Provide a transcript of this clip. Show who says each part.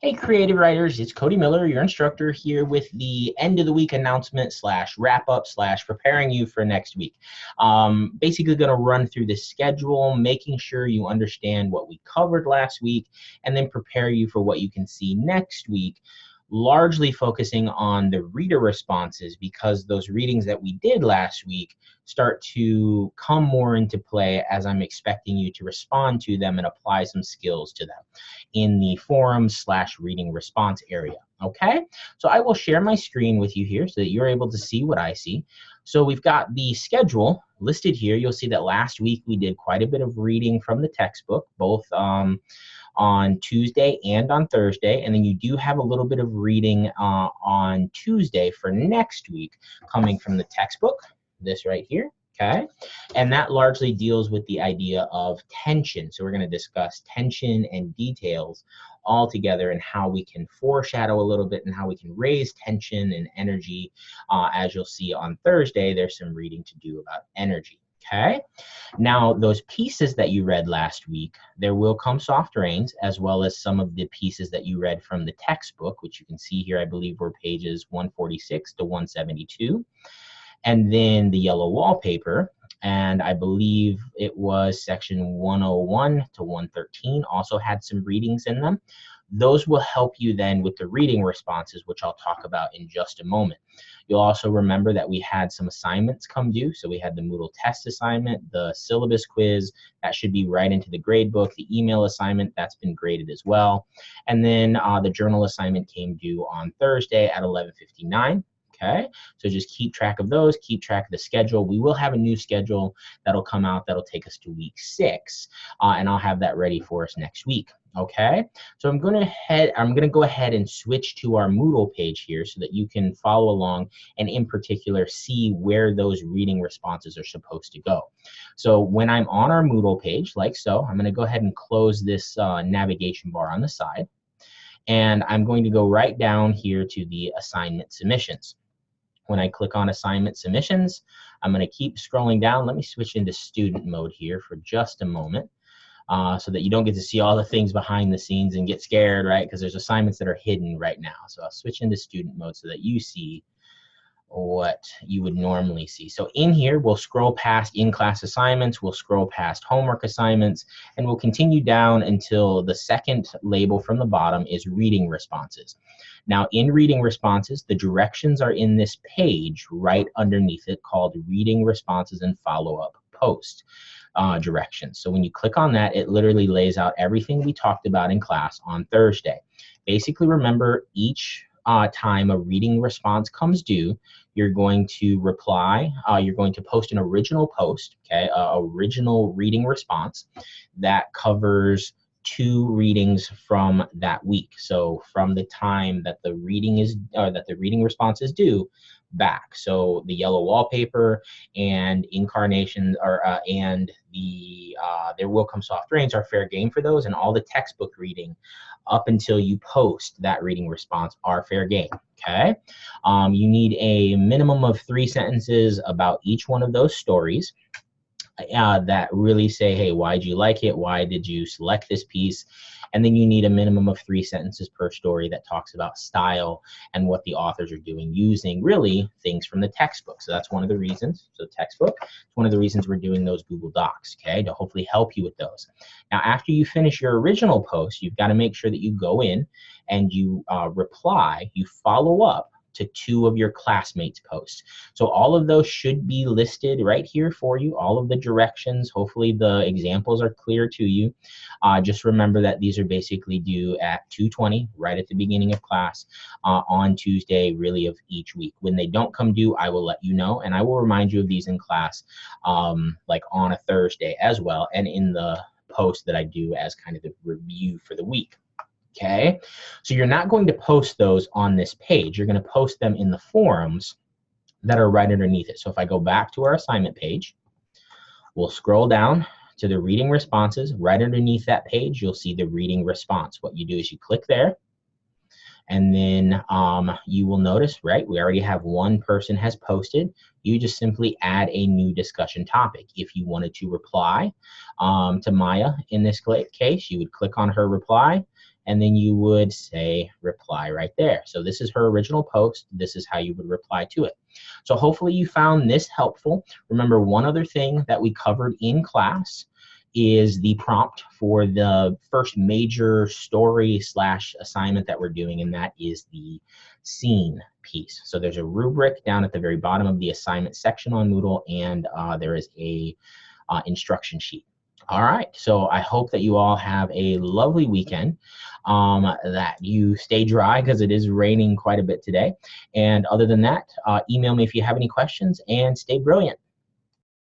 Speaker 1: Hey, creative writers, it's Cody Miller, your instructor here with the end of the week announcement slash wrap up slash preparing you for next week. Basically going to run through the schedule, making sure you understand what we covered last week, and then prepare you for what you can see next week, largely focusing on the reader responses because those readings that we did last week start to come more into play as I'm expecting you to respond to them and apply some skills to them in the forum slash reading response area. Okay, so I will share my screen with you here so that you're able to see what I see. So we've got the schedule listed here. You'll see that last week we did quite a bit of reading from the textbook, both on Tuesday and on Thursday, and then you do have a little bit of reading on Tuesday for next week coming from the textbook, this right here. Okay, and that largely deals with the idea of tension. So we're going to discuss tension and details all together and how we can foreshadow a little bit and how we can raise tension and energy. As you'll see on Thursday, there's some reading to do about energy. Okay, now those pieces that you read last week, there will come soft rains, as well as some of the pieces that you read from the textbook, which you can see here, I believe were pages 146 to 172. And then the yellow wallpaper, and I believe it was section 101 to 113, also had some readings in them. Those will help you then with the reading responses, which I'll talk about in just a moment. You'll also remember that we had some assignments come due. So we had the Moodle test assignment, the syllabus quiz, that should be right into the grade book, the email assignment, that's been graded as well. And then the journal assignment came due on Thursday at 11:59. Okay, so just keep track of those, keep track of the schedule. We will have a new schedule that'll come out that'll take us to week 6, and I'll have that ready for us next week. Okay, so I'm gonna go ahead and switch to our Moodle page here so that you can follow along and in particular see where those reading responses are supposed to go. So when I'm on our Moodle page, like so, I'm gonna go ahead and close this navigation bar on the side, and I'm going to go right down here to the assignment submissions. When I click on assignment submissions, I'm going to keep scrolling down. Let me switch into student mode here for just a moment so that you don't get to see all the things behind the scenes and get scared, right? Because there's assignments that are hidden right now. So I'll switch into student mode so that you see what you would normally see. So in here, we'll scroll past in-class assignments, we'll scroll past homework assignments, and we'll continue down until the second label from the bottom is reading responses. Now in reading responses, the directions are in this page right underneath it called reading responses and follow-up post directions. So when you click on that, it literally lays out everything we talked about in class on Thursday. Basically, remember each time a reading response comes due, you're going to reply, you're going to post an original post, okay, original reading response that covers 2 readings from that week. So from the time that the reading is, or that the reading response is due back. So the yellow wallpaper and incarnation and the there will come soft rains are fair game for those, and all the textbook reading up until you post that reading response are fair game. Okay, you need a minimum of 3 sentences about each one of those stories that really say, hey, why did you like it? Why did you select this piece? And then you need a minimum of 3 sentences per story that talks about style and what the authors are doing using really things from the textbook. So that's one of the reasons. So textbook, it's one of the reasons we're doing those Google Docs, okay, to hopefully help you with those. Now, after you finish your original post, you've got to make sure that you go in and you reply, you follow up to 2 of your classmates' posts. So all of those should be listed right here for you, all of the directions. Hopefully the examples are clear to you. Just remember that these are basically due at 2:20, right at the beginning of class, on Tuesday, really of each week. When they don't come due, I will let you know, and I will remind you of these in class, like on a Thursday as well, and in the post that I do as kind of the review for the week. Okay, so you're not going to post those on this page. You're going to post them in the forums that are right underneath it. So if I go back to our assignment page, we'll scroll down to the reading responses. Right underneath that page, you'll see the reading response. What you do is you click there, and then you will notice, right, we already have 1 person has posted. You just simply add a new discussion topic. If you wanted to reply to Maya in this case, you would click on her reply, and then you would say reply right there. So this is her original post. This is how you would reply to it. So hopefully you found this helpful. Remember, one other thing that we covered in class is the prompt for the first major story slash assignment that we're doing, and that is the scene piece. So there's a rubric down at the very bottom of the assignment section on Moodle, and there is a instruction sheet. All right, so I hope that you all have a lovely weekend, that you stay dry because it is raining quite a bit today. And other than that, email me if you have any questions, and stay brilliant.